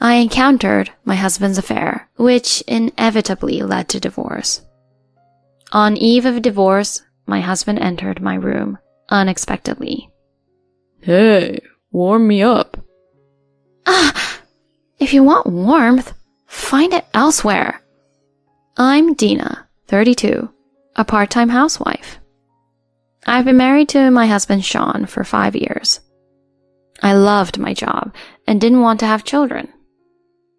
I encountered my husband's affair, which inevitably led to divorce. On eve of divorce, my husband entered my room unexpectedly. Hey, warm me up. If you want warmth, find it elsewhere. I'm Dina, 32, a part-time housewife. I've been married to my husband Sean for 5 years. I loved my job and didn't want to have children.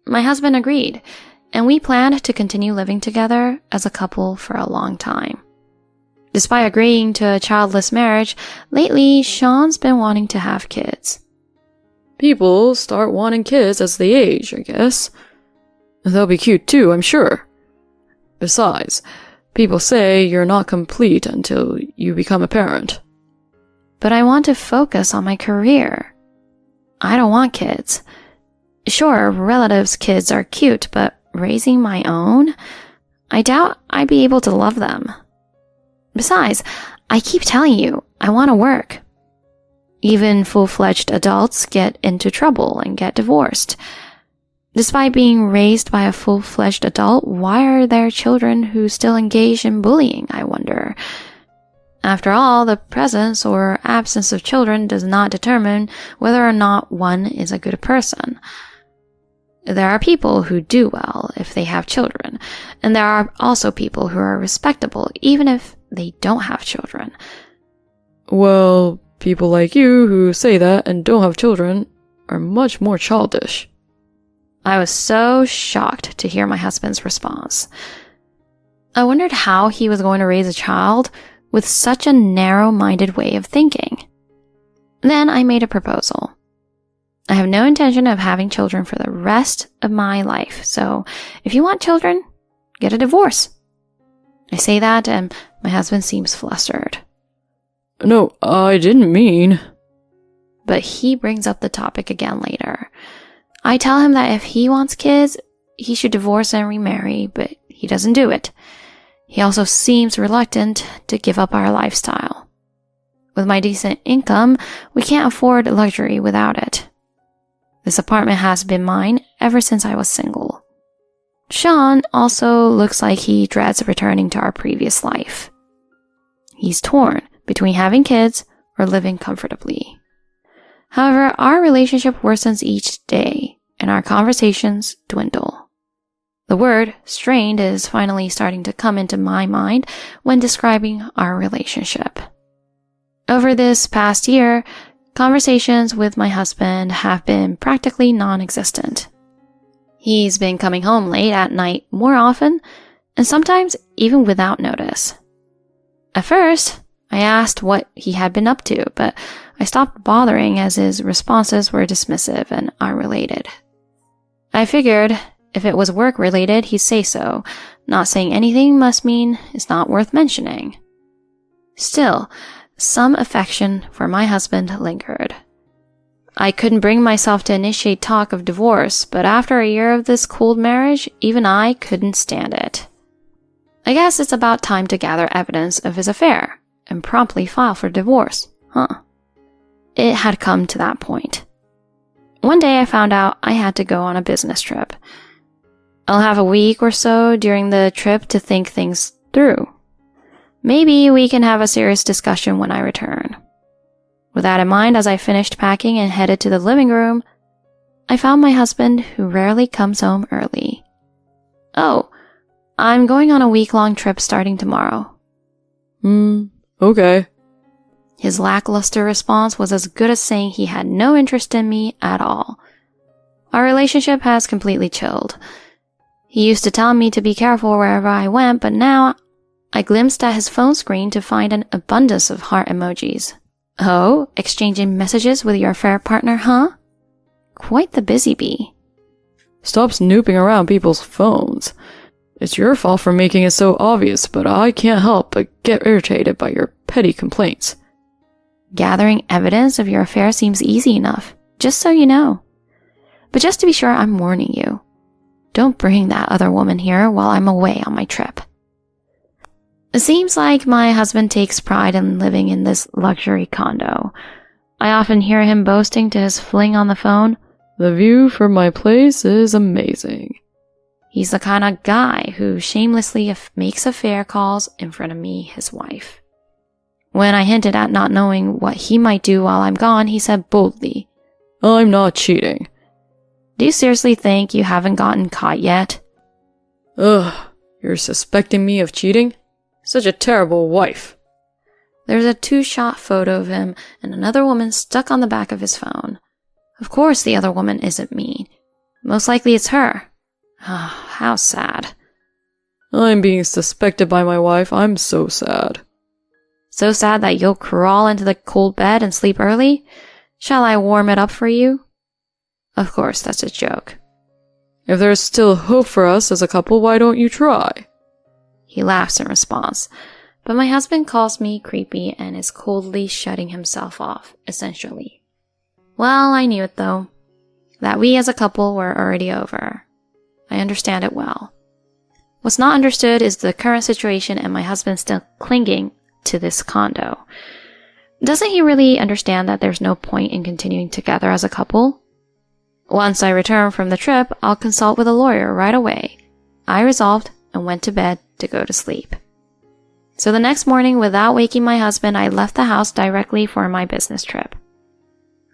My husband agreed, and we planned to continue living together as a couple for a long time. Despite agreeing to a childless marriage, lately Sean's been wanting to have kids. People start wanting kids as they age, I guess. They'll be cute too, I'm sure. Besides, people say you're not complete until you become a parent. But I want to focus on my career. I don't want kids. Sure, relatives' kids are cute, but raising my own? I doubt I'd be able to love them. Besides, I keep telling you, I want to work. Even full-fledged adults get into trouble and get divorced. Despite being raised by a full-fledged adult, why are there children who still engage in bullying, I wonder? After all, the presence or absence of children does not determine whether or not one is a good person. There are people who do well if they have children, and there are also people who are respectable even if they don't have children. Well, people like you who say that and don't have children are much more childish. I was so shocked to hear my husband's response. I wondered how he was going to raise a child with such a narrow-minded way of thinking. Then I made a proposal. I have no intention of having children for the rest of my life, so if you want children, get a divorce. I say that and my husband seems flustered. No, I didn't mean... But he brings up the topic again later. I tell him that if he wants kids, he should divorce and remarry, but he doesn't do it. He also seems reluctant to give up our lifestyle. With my decent income, we can't afford luxury without it. This apartment has been mine ever since I was single. Sean also looks like he dreads returning to our previous life. He's torn between having kids or living comfortably. However, our relationship worsens each day, and our conversations dwindle. The word strained is finally starting to come into my mind when describing our relationship. Over this past year, conversations with my husband have been practically non-existent. He's been coming home late at night more often, and sometimes even without notice. At first, I asked what he had been up to, but I stopped bothering as his responses were dismissive and unrelated. I figured if it was work-related, he'd say so. Not saying anything must mean it's not worth mentioning. Still, some affection for my husband lingered. I couldn't bring myself to initiate talk of divorce, but after a year of this cold marriage, even I couldn't stand it. I guess it's about time to gather evidence of his affair and promptly file for divorce, huh? It had come to that point. One day I found out I had to go on a business trip. I'll have a week or so during the trip to think things through. Maybe we can have a serious discussion when I return. With that in mind, as I finished packing and headed to the living room, I found my husband, who rarely comes home early. Oh, I'm going on a week-long trip starting tomorrow. Okay. His lackluster response was as good as saying he had no interest in me at all. Our relationship has completely chilled. He used to tell me to be careful wherever I went, but now I glimpsed at his phone screen to find an abundance of heart emojis. Oh, exchanging messages with your affair partner, huh? Quite the busy bee. Stop snooping around people's phones. It's your fault for making it so obvious, but I can't help but get irritated by your petty complaints. Gathering evidence of your affair seems easy enough, just so you know. But just to be sure, I'm warning you. Don't bring that other woman here while I'm away on my trip. It seems like my husband takes pride in living in this luxury condo. I often hear him boasting to his fling on the phone, The view from my place is amazing. He's the kind of guy who shamelessly makes affair calls in front of me, his wife. When I hinted at not knowing what he might do while I'm gone, he said boldly, I'm not cheating. Do you seriously think you haven't gotten caught yet? Ugh, you're suspecting me of cheating? Such a terrible wife. There's a 2-shot photo of him and another woman stuck on the back of his phone. Of course the other woman isn't me. Most likely it's her. How sad. I'm being suspected by my wife. I'm so sad. So sad that you'll crawl into the cold bed and sleep early? Shall I warm it up for you? Of course, that's a joke. If there's still hope for us as a couple, why don't you try? He laughs in response, but my husband calls me creepy and is coldly shutting himself off, essentially. Well, I knew it though, that we as a couple were already over. I understand it well. What's not understood is the current situation and my husband still clinging to this condo. Doesn't he really understand that there's no point in continuing together as a couple? Once I return from the trip, I'll consult with a lawyer right away. I resolved and went to bed to go to sleep. So the next morning, without waking my husband, I left the house directly for my business trip.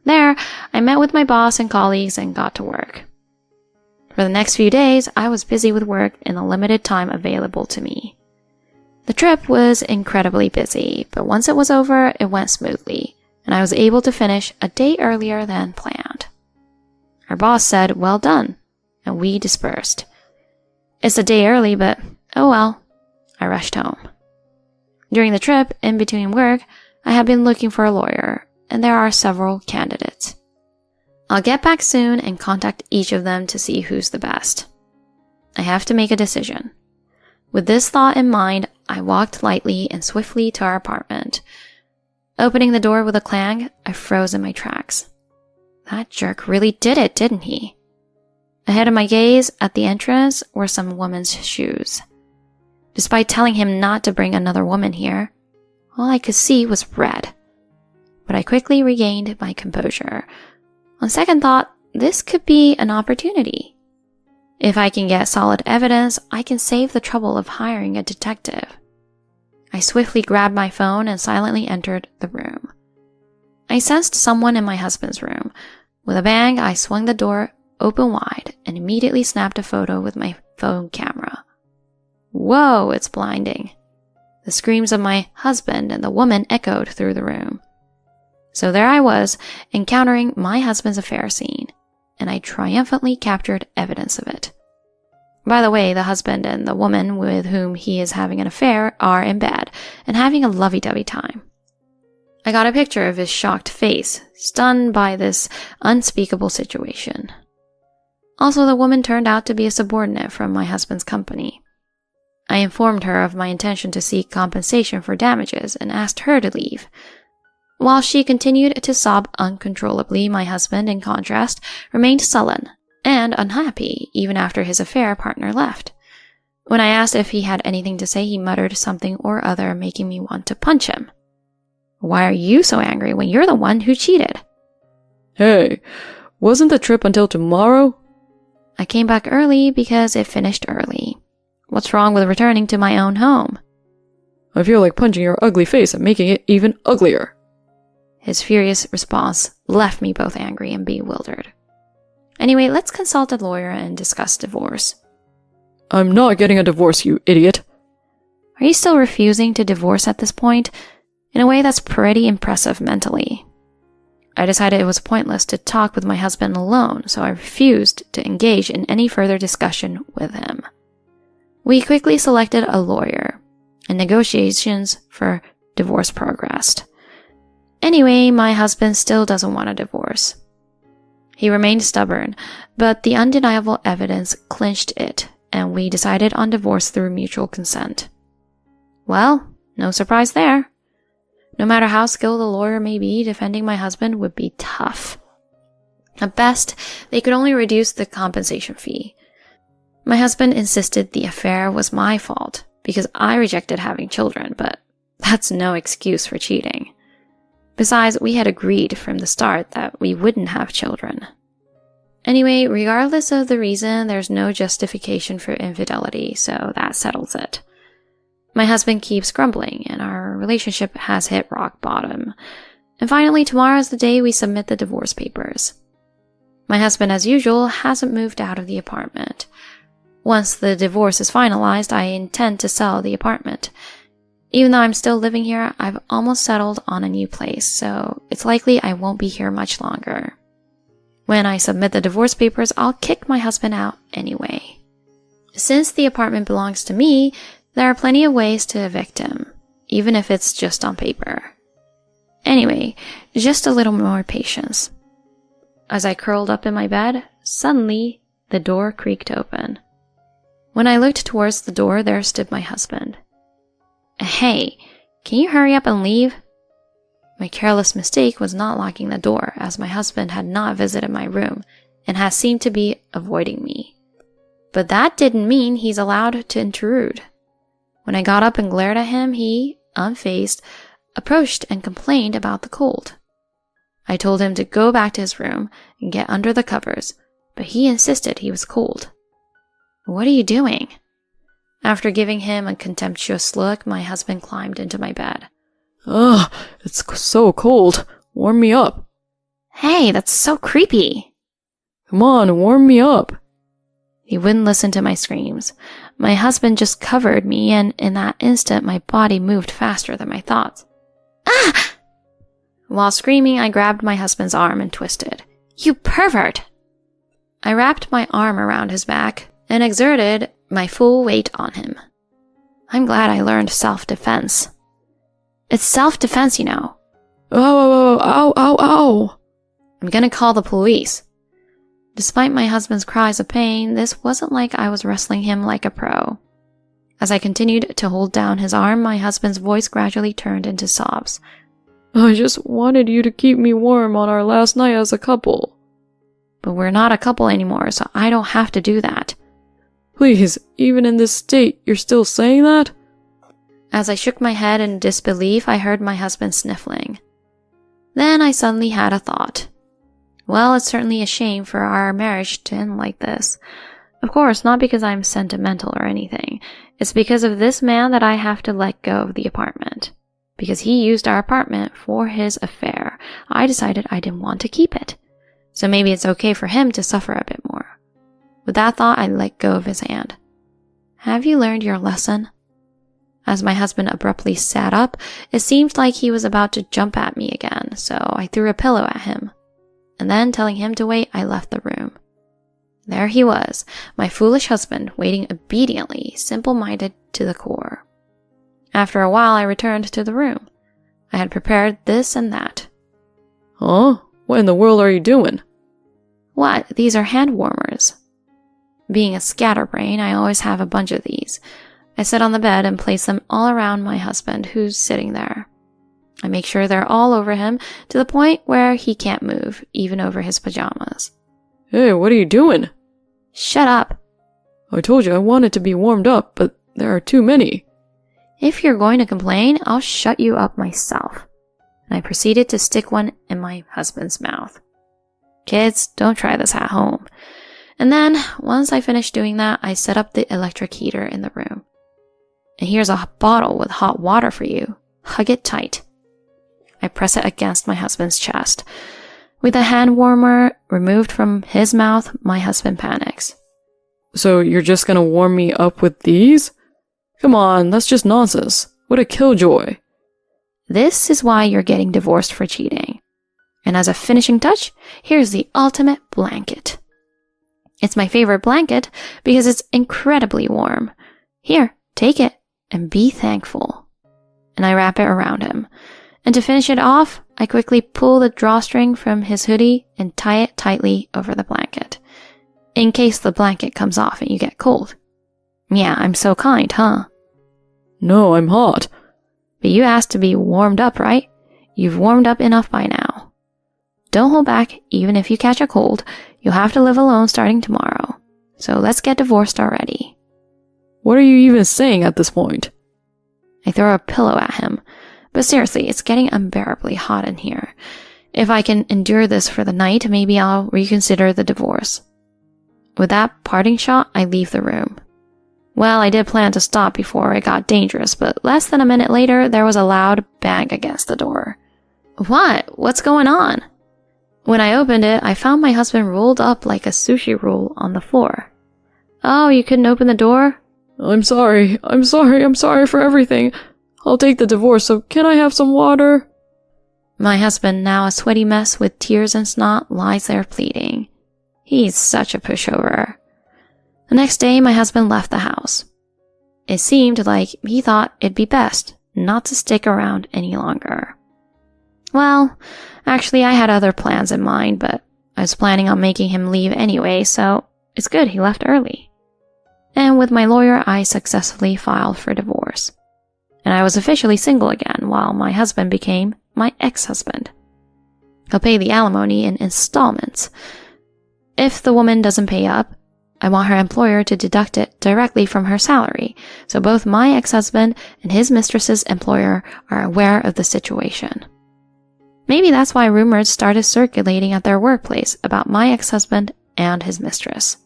There, I met with my boss and colleagues and got to work. For the next few days, I was busy with work in the limited time available to me. The trip was incredibly busy, but once it was over, it went smoothly, and I was able to finish a day earlier than planned. Our boss said, well done, and we dispersed. It's a day early, but oh well, I rushed home. During the trip, in between work, I have been looking for a lawyer, and there are several candidates. I'll get back soon and contact each of them to see who's the best. I have to make a decision. With this thought in mind, I walked lightly and swiftly to our apartment. Opening the door with a clang, I froze in my tracks. That jerk really did it, didn't he? Ahead of my gaze, at the entrance, were some woman's shoes. Despite telling him not to bring another woman here, all I could see was red. But I quickly regained my composure. On second thought, this could be an opportunity. If I can get solid evidence, I can save the trouble of hiring a detective. I swiftly grabbed my phone and silently entered the room. I sensed someone in my husband's room. With a bang, I swung the door open wide and immediately snapped a photo with my phone camera. Whoa, it's blinding. The screams of my husband and the woman echoed through the room. So there I was, encountering my husband's affair scene, and I triumphantly captured evidence of it. By the way, the husband and the woman with whom he is having an affair are in bed and having a lovey-dovey time. I got a picture of his shocked face, stunned by this unspeakable situation. Also, the woman turned out to be a subordinate from my husband's company. I informed her of my intention to seek compensation for damages and asked her to leave. While she continued to sob uncontrollably, my husband, in contrast, remained sullen and unhappy even after his affair partner left. When I asked if he had anything to say, he muttered something or other, making me want to punch him. Why are you so angry when you're the one who cheated? Hey, wasn't the trip until tomorrow? I came back early because it finished early. What's wrong with returning to my own home? I feel like punching your ugly face and making it even uglier. His furious response left me both angry and bewildered. Anyway, let's consult a lawyer and discuss divorce. I'm not getting a divorce, you idiot. Are you still refusing to divorce at this point? In a way that's pretty impressive mentally. I decided it was pointless to talk with my husband alone, so I refused to engage in any further discussion with him. We quickly selected a lawyer, and negotiations for divorce progressed. Anyway, my husband still doesn't want a divorce. He remained stubborn, but the undeniable evidence clinched it, and we decided on divorce through mutual consent. Well, no surprise there. No matter how skilled a lawyer may be, defending my husband would be tough. At best, they could only reduce the compensation fee. My husband insisted the affair was my fault because I rejected having children, but that's no excuse for cheating. Besides, we had agreed from the start that we wouldn't have children. Anyway, regardless of the reason, there's no justification for infidelity, so that settles it. My husband keeps grumbling, and our relationship has hit rock bottom. And finally, tomorrow is the day we submit the divorce papers. My husband, as usual, hasn't moved out of the apartment. Once the divorce is finalized, I intend to sell the apartment. Even though I'm still living here, I've almost settled on a new place, so it's likely I won't be here much longer. When I submit the divorce papers, I'll kick my husband out anyway. Since the apartment belongs to me, there are plenty of ways to evict him, even if it's just on paper. Anyway, just a little more patience. As I curled up in my bed, suddenly the door creaked open. When I looked towards the door, there stood my husband. Hey, can you hurry up and leave? My careless mistake was not locking the door, as my husband had not visited my room and has seemed to be avoiding me. But that didn't mean he's allowed to intrude. When I got up and glared at him, he, unfazed, approached and complained about the cold. I told him to go back to his room and get under the covers, but he insisted he was cold. What are you doing? After giving him a contemptuous look, my husband climbed into my bed. Ugh, it's so cold. Warm me up. Hey, that's so creepy. Come on, warm me up. He wouldn't listen to my screams. My husband just covered me, and in that instant, my body moved faster than my thoughts. Ah! While screaming, I grabbed my husband's arm and twisted. You pervert! I wrapped my arm around his back and exerted my full weight on him. I'm glad I learned self-defense. It's self-defense, you know. Oh, ow, ow, ow. I'm gonna call the police. Despite my husband's cries of pain, this wasn't like I was wrestling him like a pro. As I continued to hold down his arm, my husband's voice gradually turned into sobs. I just wanted you to keep me warm on our last night as a couple. But we're not a couple anymore, so I don't have to do that. Please, even in this state, you're still saying that? As I shook my head in disbelief, I heard my husband sniffling. Then I suddenly had a thought. Well, it's certainly a shame for our marriage to end like this. Of course, not because I'm sentimental or anything. It's because of this man that I have to let go of the apartment. Because he used our apartment for his affair, I decided I didn't want to keep it. So maybe it's okay for him to suffer a bit more. With that thought, I let go of his hand. Have you learned your lesson? As my husband abruptly sat up, it seemed like he was about to jump at me again, so I threw a pillow at him. And then, telling him to wait, I left the room. There he was, my foolish husband, waiting obediently, simple-minded to the core. After a while, I returned to the room. I had prepared this and that. Huh? What in the world are you doing? What? These are hand warmers. Being a scatterbrain, I always have a bunch of these. I sit on the bed and place them all around my husband, who's sitting there. I make sure they're all over him, to the point where he can't move, even over his pajamas. Hey, what are you doing? Shut up. I told you I wanted to be warmed up, but there are too many. If you're going to complain, I'll shut you up myself. And I proceeded to stick one in my husband's mouth. Kids, don't try this at home. And then, once I finished doing that, I set up the electric heater in the room. And here's a bottle with hot water for you. Hug it tight. I press it against my husband's chest. With the hand warmer removed from his mouth, my husband panics. So you're just gonna warm me up with these? Come on, that's just nonsense. What a killjoy. This is why you're getting divorced for cheating. And as a finishing touch, here's the ultimate blanket. It's my favorite blanket because it's incredibly warm. Here, take it and be thankful. And I wrap it around him. And to finish it off, I quickly pull the drawstring from his hoodie and tie it tightly over the blanket, in case the blanket comes off and you get cold. Yeah, I'm so kind, huh? No, I'm hot. But you asked to be warmed up, right? You've warmed up enough by now. Don't hold back, even if you catch a cold. You'll have to live alone starting tomorrow. So let's get divorced already. What are you even saying at this point? I throw a pillow at him. But seriously, it's getting unbearably hot in here. If I can endure this for the night, maybe I'll reconsider the divorce. With that parting shot, I leave the room. Well, I did plan to stop before it got dangerous, but less than a minute later, there was a loud bang against the door. What? What's going on? When I opened it, I found my husband rolled up like a sushi roll on the floor. Oh, you couldn't open the door? I'm sorry for everything. I'll take the divorce, so can I have some water? My husband, now a sweaty mess with tears and snot, lies there pleading. He's such a pushover. The next day, my husband left the house. It seemed like he thought it'd be best not to stick around any longer. Well, actually, I had other plans in mind, but I was planning on making him leave anyway, so it's good he left early. And with my lawyer, I successfully filed for divorce. And I was officially single again, while my husband became my ex-husband. He'll pay the alimony in installments. If the woman doesn't pay up, I want her employer to deduct it directly from her salary, so both my ex-husband and his mistress's employer are aware of the situation. Maybe that's why rumors started circulating at their workplace about my ex-husband and his mistress.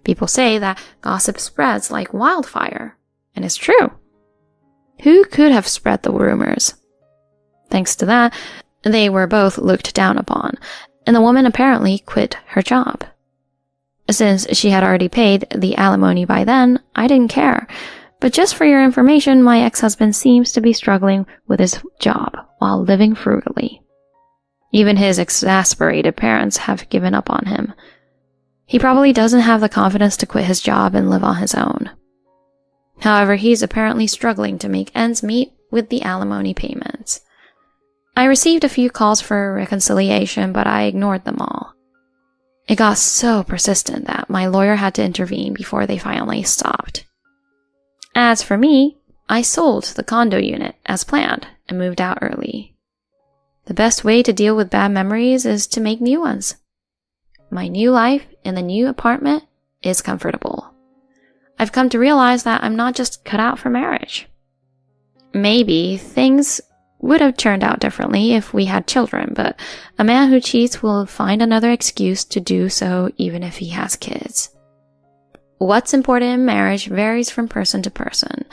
People say that gossip spreads like wildfire, and it's true. Who could have spread the rumors? Thanks to that, they were both looked down upon, and the woman apparently quit her job. Since she had already paid the alimony by then, I didn't care. But just for your information, my ex-husband seems to be struggling with his job while living frugally. Even his exasperated parents have given up on him. He probably doesn't have the confidence to quit his job and live on his own. However, he's apparently struggling to make ends meet with the alimony payments. I received a few calls for reconciliation, but I ignored them all. It got so persistent that my lawyer had to intervene before they finally stopped. As for me, I sold the condo unit as planned and moved out early. The best way to deal with bad memories is to make new ones. My new life in the new apartment is comfortable. I've come to realize that I'm not just cut out for marriage. Maybe things would have turned out differently if we had children, but a man who cheats will find another excuse to do so even if he has kids. What's important in marriage varies from person to person,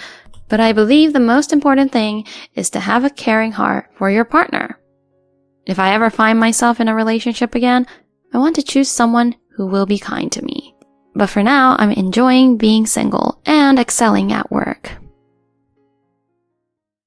but I believe the most important thing is to have a caring heart for your partner. If I ever find myself in a relationship again, I want to choose someone who will be kind to me. But for now, I'm enjoying being single and excelling at work.